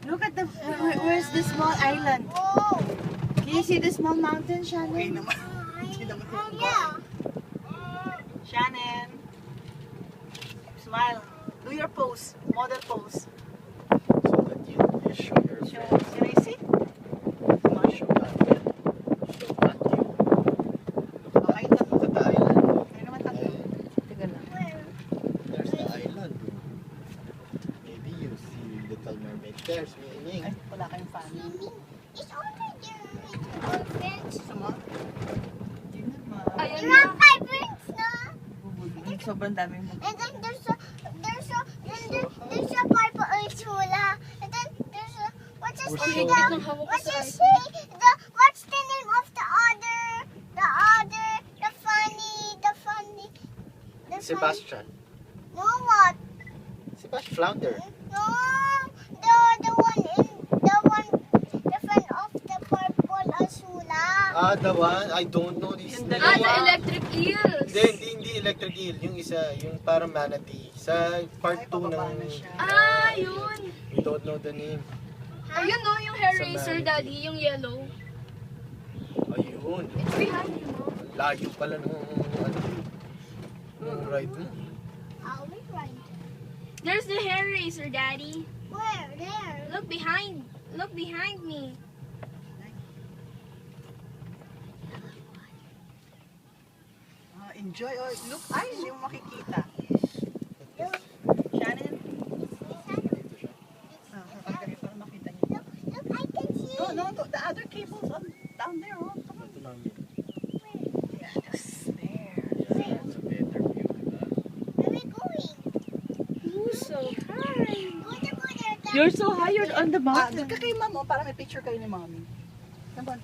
Look at the, where's the small island? Oh. Can you see the small mountain, Okay Shannon? naman. Hindi naman Oh, yung yeah. Shannon. Smile. Do your pose. Model pose. So that you show your Show. friends. Can I see? Come on. Show that you. Show that you. Okay, ito. Look at the island. Kaya naman tatlo. Tiga lang. Where? There's the island. Maybe you see Little Mermaid. There's meaning. Ay, wala kayong family. Mimi, it's only there. It's all friends. Gusto mo? Tingnan mo. You have 5 friends, no? Bubulin. Sobrang daming mag... And then there's a purple Ursula. And then there's a what's his Ursula. name? What's the name of the funny Sebastian. No, what? Sebastian Flounder. No, the friend of the purple Ursula. Ah, the one. I don't know this. Yung name. dalawa. The electric eels. Hindi electric eel. Yung isa, yung parang manatee. Sa part Ay, 2 pababa ng... na siya. Yun. We don't know the name. Ayun no, yung hair Sa racer, manatee. daddy, yung yellow. Ayun. It's behind you, no? Layo pala nung ride mo. I'll be right. There's the hair racer, daddy. Where? There. Look behind. Look behind me. Enjoy. Oh, look, ay, hindi mo makikita. Shannon. Kapag kami para makita niyo. Look, I can see. No, the other cable's on, down there. Oh. Come on. Ito namin. Yeah, just there. Yeah, it's a better view, diba? Where are we going? Who's so high? Go there. You're so high, you're on the mountain. Doon ka kay mom, oh, para may picture kayo ni mommy. Come on.